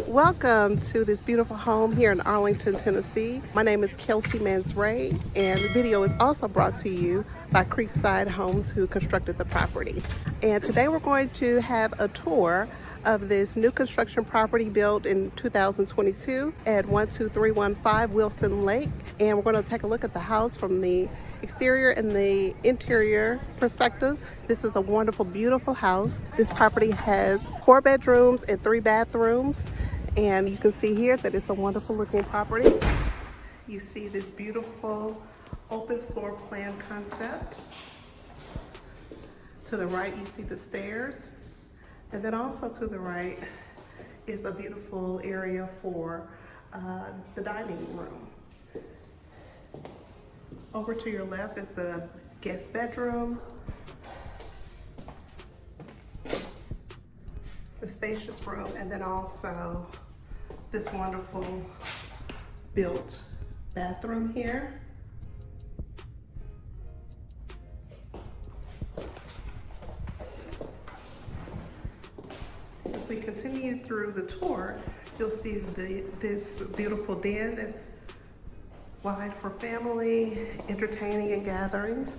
Welcome to this beautiful home here in Arlington, Tennessee. My name is Kelsey Mansray, and the video is also brought to you by Creekside Homes, who constructed the property. And today we're going to have a tour of this new construction property built in 2022 at 12315 Wilson Lake. And we're going to take a look at the house from the exterior and the interior perspectives. This is a wonderful, beautiful house. This property has 4 bedrooms and 3 bathrooms. And you can see here that it's a wonderful looking property. You see this beautiful open floor plan concept. To the right, you see the stairs. And then also to the right is a beautiful area for the dining room. Over to your left is the guest bedroom. The spacious room, and then also this wonderful built bathroom here. As we continue through the tour, you'll see this beautiful den that's wide for family, entertaining and gatherings.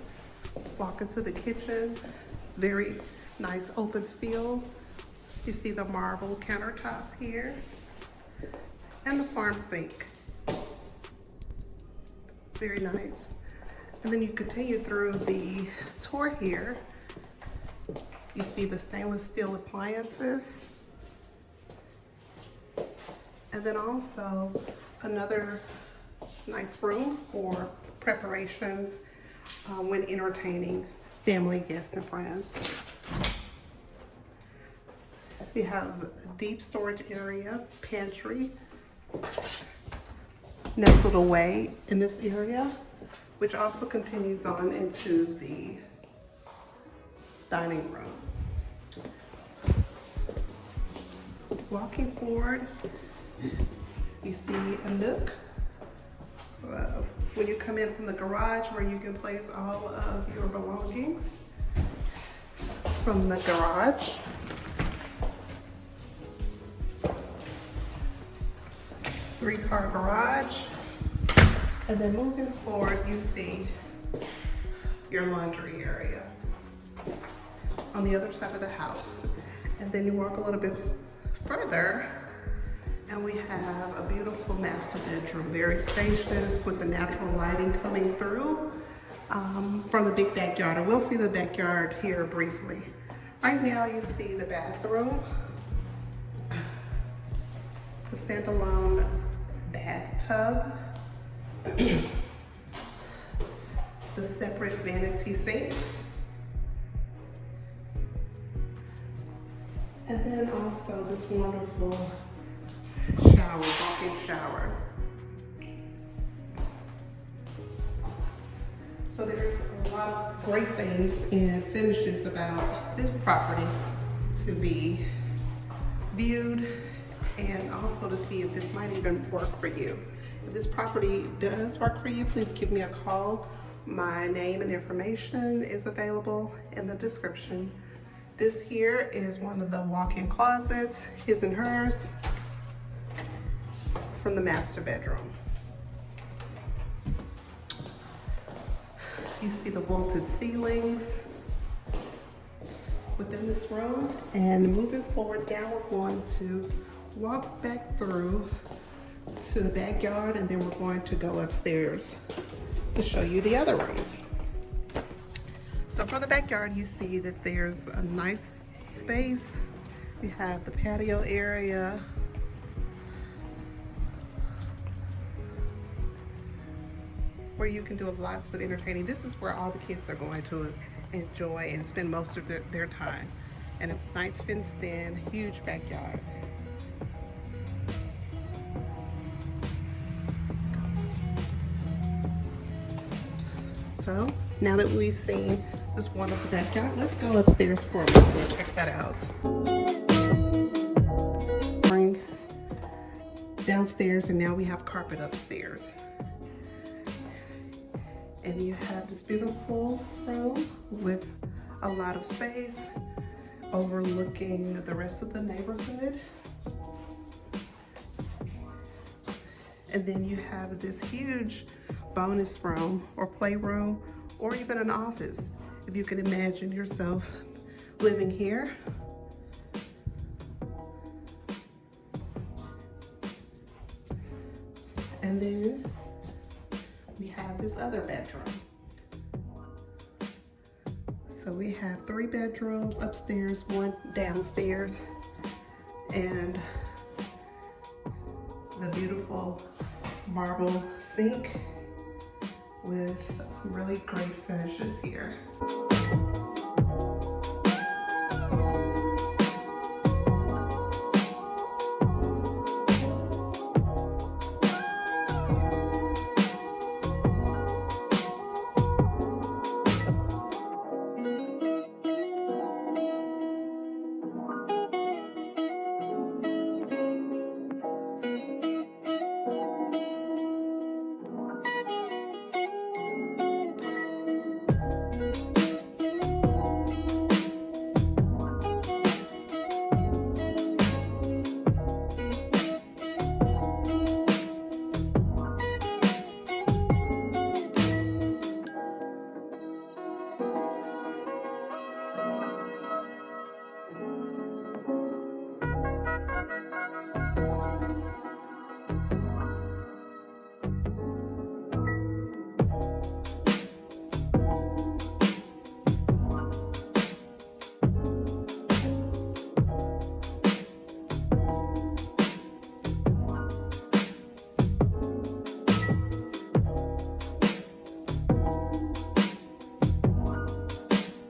Walk into the kitchen, very nice open feel. You see the marble countertops here and the farm sink. Very nice. And then you continue through the tour here. You see the stainless steel appliances. And then also another nice room for preparations when entertaining family, guests, and friends. We have a deep storage area, pantry, nestled away in this area, which also continues on into the dining room. Walking forward, you see a nook when you come in from the garage where you can place all of your belongings from the garage. Three-car garage. And then moving forward, you see your laundry area on the other side of the house. And then you walk a little bit further and we have a beautiful master bedroom, very spacious with the natural lighting coming through from the big backyard. And we'll see the backyard here briefly. Right now you see the bathroom, the standalone bathtub, the separate vanity sinks, and then also this wonderful shower, walk-in shower. So there's a lot of great things and finishes about this property to be viewed, and also to see if this might even work for you. If this property does work for you, please give me a call. My name and information is available in the description. This here is one of the walk-in closets, his and hers, from the master bedroom. You see the vaulted ceilings within this room. And moving forward, now we're going to walk back through to the backyard, and then we're going to go upstairs to show you the other rooms. So for the backyard, you see that there's a nice space. You have the patio area, where you can do lots of entertaining. This is where all the kids are going to enjoy and spend most of their time. And a nice fenced in, huge backyard. So now that we've seen this wonderful backyard, let's go upstairs for a minute and check that out. Bring downstairs, and now we have carpet upstairs. And you have this beautiful room with a lot of space overlooking the rest of the neighborhood. And then you have this huge bonus room or playroom or even an office. If you can imagine yourself living here. And then we have this other bedroom. So we have 3 bedrooms upstairs, 1 downstairs, and the beautiful marble sink with some really great finishes here.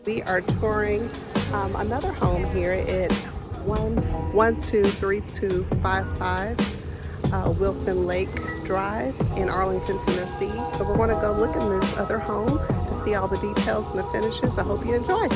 We are touring another home here at 123255 Wilson Lake Drive in Arlington, Tennessee. So we're going to go look in this other home to see all the details and the finishes. I hope you enjoy.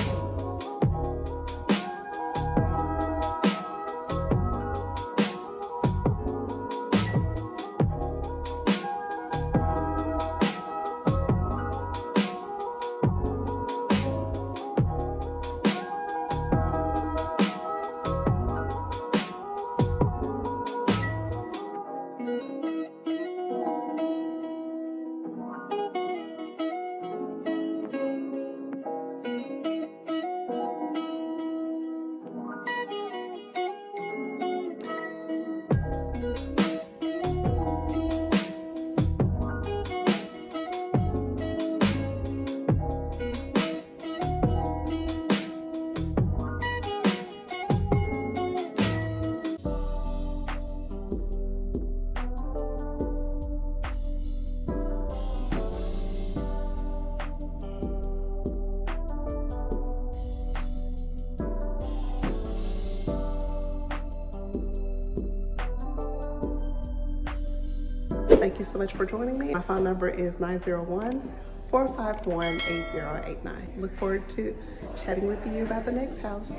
Thank you so much for joining me. My phone number is 901-451-8089. Look forward to chatting with you about the next house.